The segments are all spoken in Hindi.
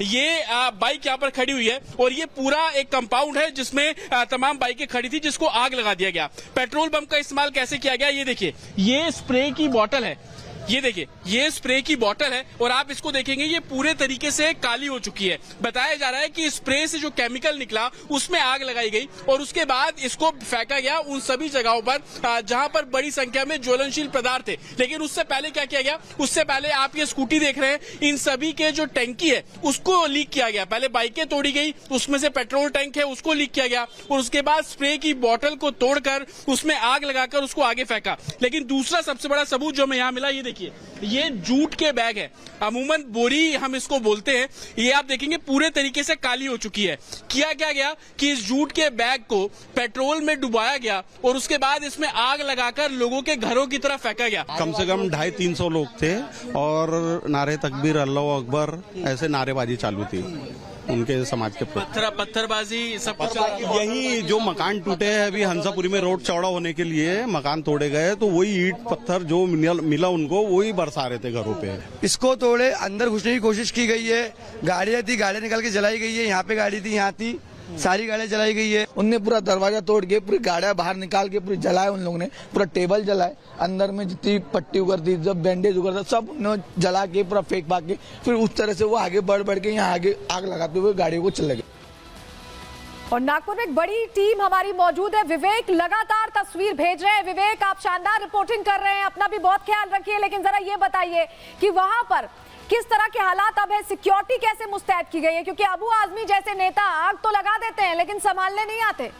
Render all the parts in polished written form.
ये बाइक यहाँ पर खड़ी हुई है और ये पूरा एक कंपाउंड है जिसमें तमाम बाइकें खड़ी थी, जिसको आग लगा दिया गया। पेट्रोल बम का इस्तेमाल कैसे किया गया, ये देखिए, ये स्प्रे की बोतल है, ये देखिए, ये स्प्रे की बोतल है और आप इसको देखेंगे ये पूरे तरीके से काली हो चुकी है। बताया जा रहा है कि स्प्रे से जो केमिकल निकला उसमें आग लगाई गई और उसके बाद इसको फेंका गया उन सभी जगहों पर जहां पर बड़ी संख्या में ज्वलनशील पदार्थ थे। लेकिन उससे पहले क्या किया गया, उससे पहले आप ये स्कूटी देख रहे हैं, इन सभी के जो टैंकी है उसको लीक किया गया। पहले बाइकें तोड़ी गई, उसमें से पेट्रोल टैंक है उसको लीक किया गया और उसके बाद स्प्रे की बोतल को तोड़कर उसमें आग लगाकर उसको आगे फेंका। लेकिन दूसरा सबसे बड़ा सबूत जो हमें यहाँ मिला, ये देखिए, ये जूट के बैग है, अमूमन बोरी हम इसको बोलते हैं। ये आप देखेंगे पूरे तरीके से काली हो चुकी है। किया क्या गया कि इस जूट के बैग को पेट्रोल में डुबाया गया और उसके बाद इसमें आग लगाकर लोगों के घरों की तरफ फेंका गया। कम से कम 250-300 लोग थे और नारे तकबीर, अल्लाह अकबर ऐसे नारेबाजी चालू थी उनके समाज के पत्थरबाजी सब। यही जो मकान टूटे हैं अभी हंसापुरी में, रोड चौड़ा होने के लिए मकान तोड़े गए, तो वही ईंट पत्थर जो मिला उनको वही बरसा रहे थे घरों पे। इसको तोड़े, अंदर घुसने की कोशिश की गई है, गाड़ियां थी, गाड़ियां निकाल के जलाई गई है, यहाँ पे गाड़ी थी, यहाँ थी, सारी गाड़ियां जलाई गई है। उनने पूरा दरवाजा तोड़ के पूरी गाड़ियां बाहर निकाल के पूरी जलाए, उन लोगों ने पूरा टेबल जलाए, अंदर में जितनी पट्टी उगर थी, जब बैंडेज उगर था, सब उन्होंने जला के पूरा फेंक फाक के फिर उस तरह से वो आगे बढ़ के यहाँ आगे आग लगाते हुए गाड़ियों को चले गए। और नागपुर में एक बड़ी टीम हमारी मौजूद है, विवेक लगातार तस्वीर भेज रहे हैं। विवेक, आप शानदार रिपोर्टिंग कर रहे हैं, अपना भी बहुत ख्याल रखिए, लेकिन जरा ये बताइए कि वहां पर किस तरह के हालात अब है, सिक्योरिटी कैसे मुस्तैद की गई है, क्योंकि अबू आजमी जैसे नेता आग तो लगा देते हैं लेकिन संभालने नहीं आते।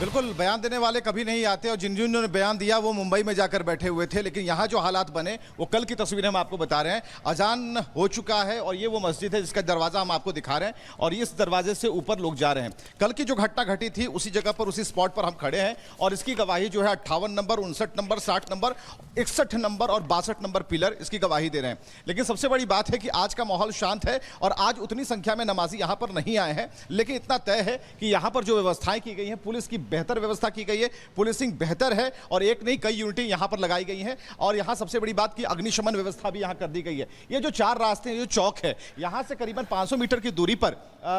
बिल्कुल, बयान देने वाले कभी नहीं आते और जिन्होंने बयान दिया वो मुंबई में जाकर बैठे हुए थे। लेकिन यहाँ जो हालात बने वो कल की तस्वीरें हम आपको बता रहे हैं। अजान हो चुका है और ये वो मस्जिद है जिसका दरवाजा हम आपको दिखा रहे हैं और इस दरवाजे से ऊपर लोग जा रहे हैं। कल की जो घटना घटी थी उसी जगह पर, उसी स्पॉट पर हम खड़े हैं और इसकी गवाही जो है 58 नंबर, 59 नंबर, 60 नंबर, 61 नंबर और 62 नंबर पिलर इसकी गवाही दे रहे हैं। लेकिन सबसे बड़ी बात है कि आज का माहौल शांत है और आज उतनी संख्या में नमाजी यहाँ पर नहीं आए हैं। लेकिन इतना तय है कि यहाँ पर जो व्यवस्थाएं की गई हैं, पुलिस की बेहतर व्यवस्था की गई है, पुलिसिंग बेहतर है और एक नहीं कई यूनिटें यहां पर लगाई गई हैं। और यहां सबसे बड़ी बात की अग्निशमन व्यवस्था भी यहां कर दी गई है। ये जो 4 रास्ते हैं, जो चौक है, यहां से करीबन 500 मीटर की दूरी पर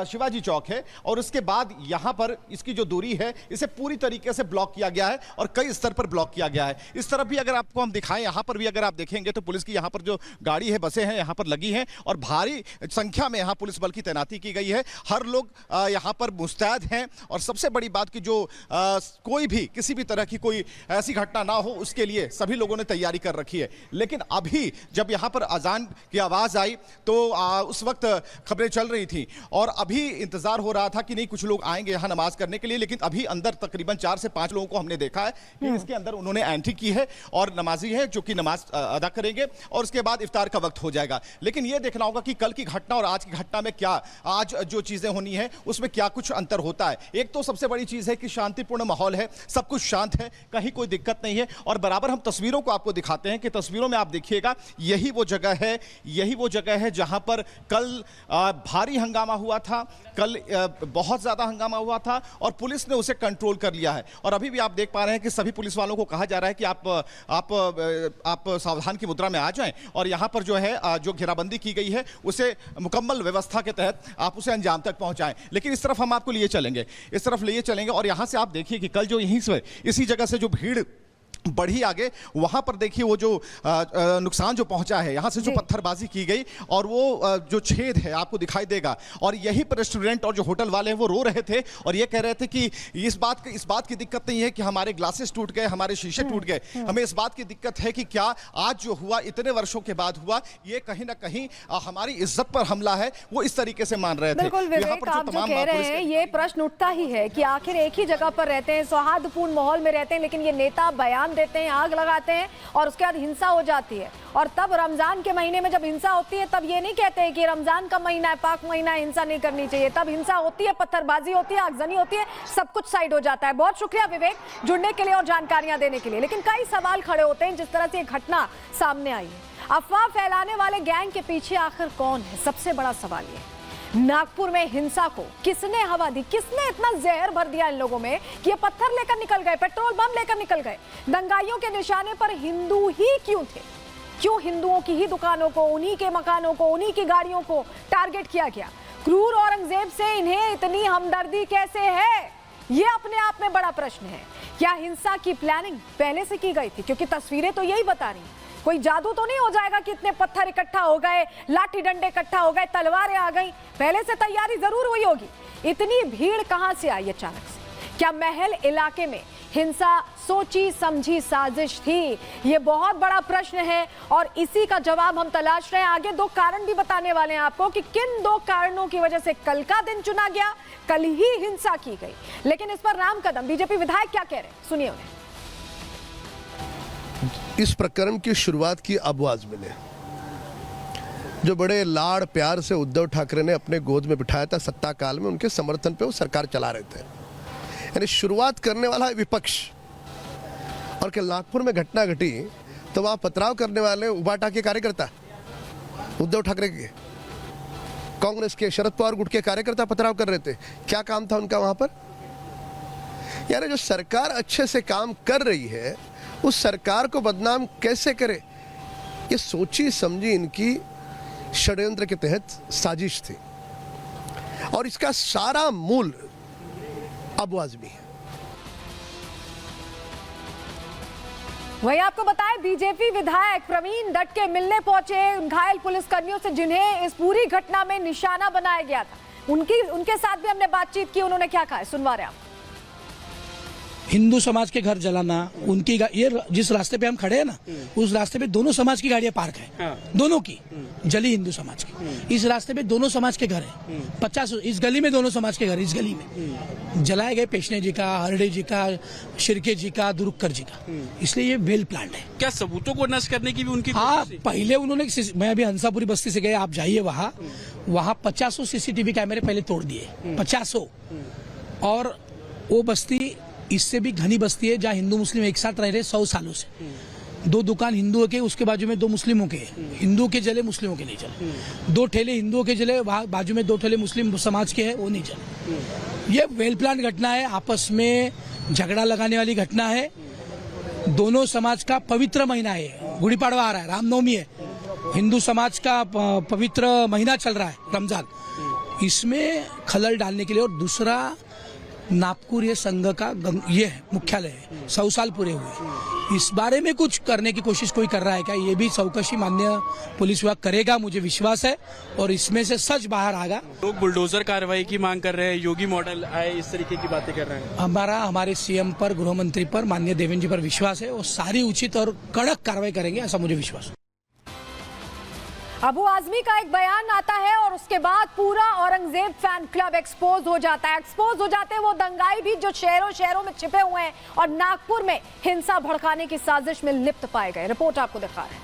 शिवाजी चौक है और उसके बाद यहां पर इसकी जो दूरी है इसे पूरी तरीके से ब्लॉक किया गया है और कई स्तर पर ब्लॉक किया गया है। इस तरफ भी अगर आपको हम दिखाएं, यहां पर भी अगर आप देखेंगे तो पुलिस की यहां पर जो गाड़ी है, बसें हैं यहां पर लगी हैं और भारी संख्या में यहां पुलिस बल की तैनाती की गई है। हर लोग यहां पर मुस्तैद हैं और सबसे बड़ी बात की जो कोई भी किसी भी तरह की कोई ऐसी घटना ना हो उसके लिए सभी लोगों ने तैयारी कर रखी है। लेकिन अभी जब यहां पर अजान की आवाज आई तो उस वक्त खबरें चल रही थी और अभी इंतजार हो रहा था कि नहीं कुछ लोग आएंगे यहां नमाज करने के लिए। लेकिन अभी अंदर तकरीबन 4 से 5 लोगों को हमने देखा है कि इसके अंदर उन्होंने एंट्री की है और नमाजी है जो कि नमाज अदा करेंगे और उसके बाद इफ्तार का वक्त हो जाएगा। लेकिन यह देखना होगा कि कल की घटना और आज की घटना में क्या, आज जो चीजें होनी है उसमें क्या कुछ अंतर होता है। एक तो सबसे बड़ी चीज है कि शांतिपूर्ण माहौल है, सब कुछ शांत है, कहीं कोई दिक्कत नहीं है और बराबर हम तस्वीरों को आपको दिखाते हैं कि तस्वीरों में आप देखिएगा यही वो जगह है जहां पर कल भारी हंगामा हुआ था, कल बहुत ज्यादा हंगामा हुआ था और पुलिस ने उसे कंट्रोल कर लिया है। और अभी भी आप देख पा रहे हैं कि सभी पुलिस वालों को कहा जा रहा है कि आप सावधान की मुद्रा में आ जाएं और यहां पर जो है जो घेराबंदी की गई है उसे मुकम्मल व्यवस्था के तहत आप उसे अंजाम तक पहुंचाएं। लेकिन इस तरफ हम आपको लिए चलेंगे और यहां से आप देखिए कि कल जो यहीं से इसी जगह से जो भीड़ बढ़ी आगे, वहां पर देखिए वो जो नुकसान जो पहुंचा है, यहां से जो पत्थरबाजी की गई और वो जो छेद है आपको दिखाई देगा। और यही पर रेस्टोरेंट और जो होटल वाले हैं वो रो रहे थे और ये कह रहे थे कि इस बात की दिक्कत नहीं है कि हमारे ग्लासेस टूट गए, हमारे शीशे टूट गए, हमें इस बात की दिक्कत है कि क्या आज जो हुआ इतने वर्षों के बाद हुआ, ये कहीं ना कहीं हमारी इज्जत पर हमला है, वो इस तरीके से मान रहे थे। बिल्कुल विवेक, आप जो कह रहे हैं ये प्रश्न उठता ही है कि आखिर एक ही जगह पर रहते हैं, सौहार्दपूर्ण माहौल में रहते हैं, लेकिन ये नेता बयान देते हैं, आग लगाते हैं और उसके बाद हिंसा हो जाती है। और तब रमजान के महीने में जब हिंसा होती है तब ये नहीं कहते हैं कि रमजान का महीना है, पाक महीना है, हिंसा नहीं करनी चाहिए। तब हिंसा होती है, पत्थरबाजी होती है, आगजनी होती है, सब कुछ साइड हो जाता है। बहुत शुक्रिया विवेक जुड़ने के लिए और जानकारियां देने के लिए। लेकिन कई सवाल खड़े होते हैं जिस तरह से घटना सामने आई है। अफवाह फैलाने वाले गैंग के पीछे आखिर कौन है, सबसे बड़ा सवाल ये। नागपुर में हिंसा को किसने हवा दी, किसने इतना जहर भर दिया इन लोगों में कि ये पत्थर लेकर निकल गए, पेट्रोल बम लेकर निकल गए। दंगाइयों के निशाने पर हिंदू ही क्यों थे, क्यों हिंदुओं की ही दुकानों को, उन्हीं के मकानों को, उन्हीं की गाड़ियों को टारगेट किया गया? क्रूर औरंगजेब से इन्हें इतनी हमदर्दी कैसे है? ये अपने आप में बड़ा प्रश्न है। क्या हिंसा की प्लानिंग पहले से की गई थी? क्योंकि तस्वीरें तो यही बता रही हैं। कोई जादू तो नहीं हो जाएगा कि इतने पत्थर इकट्ठा हो गए, लाठी डंडे इकट्ठा हो गए, तलवारें आ गई। पहले से तैयारी जरूर हुई होगी। इतनी भीड़ कहां से आई अचानक से? क्या महल इलाके में हिंसा सोची समझी साजिश थी? ये बहुत बड़ा प्रश्न है और इसी का जवाब हम तलाश रहे हैं। आगे दो कारण भी बताने वाले हैं आपको कि किन दो कारणों की वजह से कल का दिन चुना गया, कल ही हिंसा की गई। लेकिन इस पर राम कदम बीजेपी विधायक क्या कह रहे हैं, सुनिए उन्हें। इस प्रकरण की शुरुआत की अबवाज मिले, जो बड़े लाड़ प्यार से उद्धव ठाकरे ने अपने गोद में बिठाया था सत्ता काल में, उनके समर्थन पे वो सरकार चला रहे थे। यानी शुरुआत करने वाला है विपक्ष। और कि नागपुर में घटना घटी तो वहां पथराव करने वाले उबाटा के कार्यकर्ता, उद्धव ठाकरे के, कांग्रेस के, शरद पवार गुट के कार्यकर्ता पथराव कर रहे थे। क्या काम था उनका वहां पर? यानी जो सरकार अच्छे से काम कर रही है उस सरकार को बदनाम कैसे करे, ये सोची समझी इनकी षड्यंत्र के तहत साजिश थी। और इसका सारा मूल अब आजमी है। वही आपको बताएं, बीजेपी विधायक प्रवीण दत्त के मिलने पहुंचे उन घायल पुलिसकर्मियों से जिन्हें इस पूरी घटना में निशाना बनाया गया था। उनके साथ भी हमने बातचीत की। उन्होंने क्या कहा, सुनवा रहे हैं। हिंदू समाज के घर जलाना, उनकी ये जिस रास्ते पे हम खड़े हैं ना, उस रास्ते पे दोनों समाज की गाड़ियां पार्क है, दोनों की जली हिंदू समाज की। इस रास्ते पे दोनों समाज के घर है, 50 इस गली में दोनों समाज के घर, इस गली में जलाए गए पेशने जी का, हरडे जी का, शिरके जी का, दुरुक्कर जी का। इसलिए ये वेल प्लान्ड है। क्या सबूतों को नष्ट करने की भी उनकी हाँ, पहले उन्होंने, मैं अभी हंसापुरी बस्ती से गए, आप जाइए वहाँ 50 सीसीटीवी कैमरे पहले तोड़ दिए, 50। और वो बस्ती इससे भी घनी बस्ती है जहाँ हिंदू मुस्लिम एक साथ रह रहे 100 सालों से। 2 दुकान हिंदुओं के, उसके बाजू में 2 मुस्लिमों के, हिंदुओं के जले, मुस्लिमों के नहीं जले। 2 ठेले हिंदुओं के जले, बाजू में 2 ठेले मुस्लिम समाज के हैं, वो नहीं जले। ये वेल प्लान घटना है, आपस में झगड़ा लगाने वाली घटना है। दोनों समाज का पवित्र महीना है, गुड़ी पाड़वा आ रहा है, रामनवमी है, हिंदू समाज का पवित्र महीना चल रहा है रमजान, इसमें खलल डालने के लिए। और दूसरा, नागपुर ये संघ का ये है मुख्यालय है, 100 साल पूरे हुए। इस बारे में कुछ करने की कोशिश कोई कर रहा है क्या, ये भी चौकसी माननीय पुलिस विभाग करेगा, मुझे विश्वास है। और इसमें से सच बाहर आएगा। लोग बुलडोजर कार्रवाई की मांग कर रहे हैं, योगी मॉडल आए, इस तरीके की बातें कर रहे हैं। हमारे सीएम पर, गृह मंत्री पर, माननीय देवेंद्र जी पर विश्वास है। वो सारी उचित और कड़क कार्रवाई करेंगे, ऐसा मुझे विश्वास है। अबू आजमी का एक बयान आता है और उसके बाद पूरा औरंगजेब फैन क्लब एक्सपोज हो जाता है। एक्सपोज हो जाते हैं वो दंगाई भी जो शहरों में छिपे हुए हैं और नागपुर में हिंसा भड़काने की साजिश में लिप्त पाए गए। रिपोर्ट आपको दिखा रहे हैं।